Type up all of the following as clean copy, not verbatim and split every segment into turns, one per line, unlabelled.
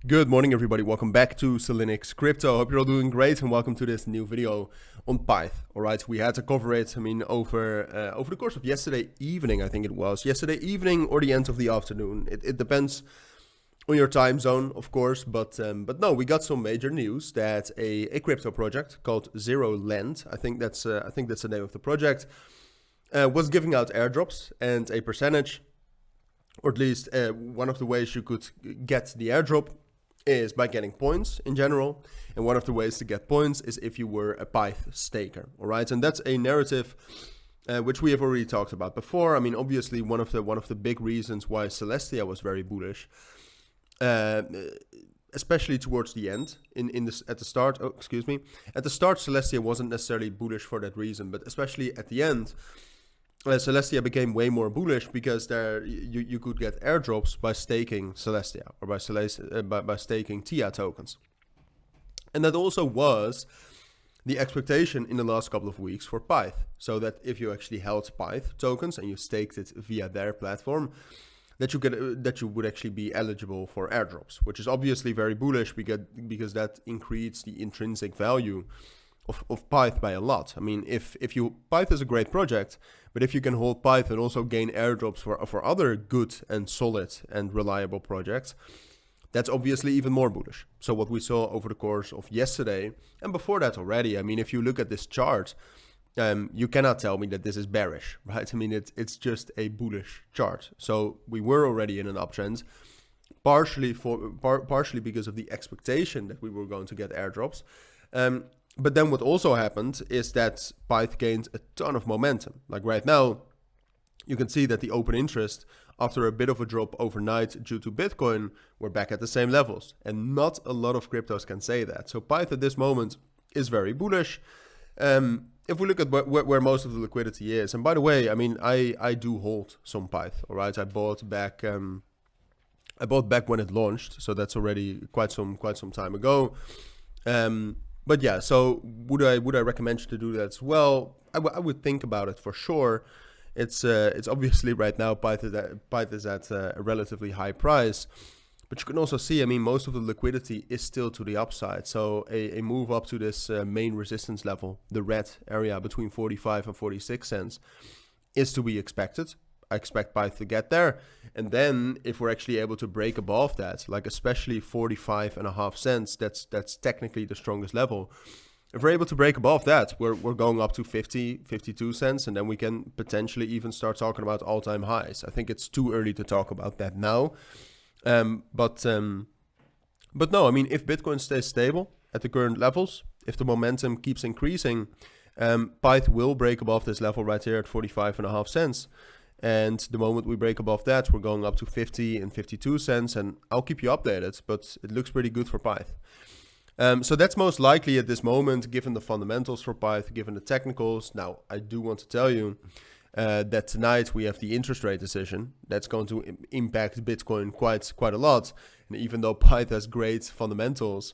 Good morning, everybody. Welcome back to Cilinix Crypto. Hope you're all doing great and welcome to this new video on Pyth. All right, we had to cover it. Over the course of yesterday evening, I think it was yesterday evening or the end of the afternoon. It depends on your time zone, of course. But no, we got some major news that a crypto project called Zero Land, I think that's the name of the project, was giving out airdrops, and a percentage, or at least one of the ways you could get the airdrop is by getting points in general, and one of the ways to get points is if you were a Pyth staker. All right, and that's a narrative which we have already talked about before. I mean, obviously one of the big reasons why Celestia was very bullish, especially towards the end. At the start, Celestia wasn't necessarily bullish for that reason, but especially at the end, Celestia became way more bullish because you could get airdrops by staking Celestia or by staking TIA tokens. And that also was the expectation in the last couple of weeks for Pyth. So that if you actually held Pyth tokens and you staked it via their platform, that you would actually be eligible for airdrops, which is obviously very bullish because that increased the intrinsic value of Pyth by a lot. I mean, Pyth is a great project, but if you can hold Pyth and also gain airdrops for other good and solid and reliable projects, that's obviously even more bullish. So what we saw over the course of yesterday, and before that already, I mean, if you look at this chart, you cannot tell me that this is bearish, right? I mean, it's just a bullish chart. So we were already in an uptrend, partially because of the expectation that we were going to get airdrops. But then what also happened is that Pyth gained a ton of momentum. Like right now, you can see that the open interest, after a bit of a drop overnight due to Bitcoin, we're back at the same levels. And not a lot of cryptos can say that. So Pyth at this moment is very bullish. If we look at where most of the liquidity is, and by the way, I mean, I do hold some Pyth, all right? I bought back when it launched, so that's already quite some time ago. But yeah, so would I recommend you to do that as well? I would think about it for sure. It's obviously right now Pyth is at a relatively high price, but you can also see, I mean, most of the liquidity is still to the upside. So a move up to this main resistance level, the red area between 45 and 46 cents, is to be expected. I expect Pyth to get there, and then if we're actually able to break above that, like especially 45.5 cents, that's technically the strongest level. If we're able to break above that, we're going up to 52 cents, and then we can potentially even start talking about all-time highs. I think it's too early to talk about that now, but no, I mean, if Bitcoin stays stable at the current levels, if the momentum keeps increasing, Pyth will break above this level right here at 45.5 cents. And the moment we break above that, we're going up to 50 and 52 cents, and I'll keep you updated, but it looks pretty good for Pyth. So that's most likely at this moment, given the fundamentals for Pyth, given the technicals. Now, I do want to tell you that tonight we have the interest rate decision. That's going to impact Bitcoin quite a lot. And even though Pyth has great fundamentals,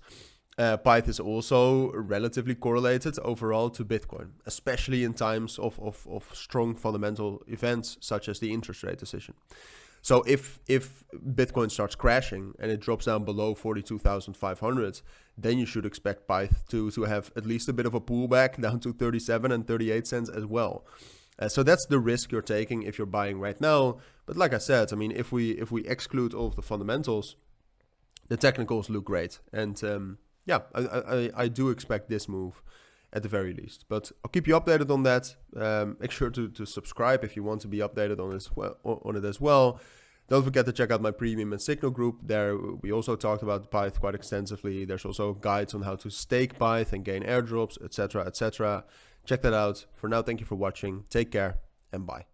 Pyth is also relatively correlated overall to Bitcoin, especially in times of strong fundamental events such as the interest rate decision. So if Bitcoin starts crashing and it drops down below 42,500, then you should expect Pyth to have at least a bit of a pullback down to 37 and 38 cents as well. So that's the risk you're taking if you're buying right now. But like I said, I mean, if we exclude all of the fundamentals, the technicals look great. And yeah, I do expect this move at the very least. But I'll keep you updated on that. Make sure to subscribe if you want to be updated on it as well. Don't forget to check out my premium and Signal group. There we also talked about Pyth quite extensively. There's also guides on how to stake Pyth and gain airdrops, etc., etc. Check that out. For now, thank you for watching. Take care and bye.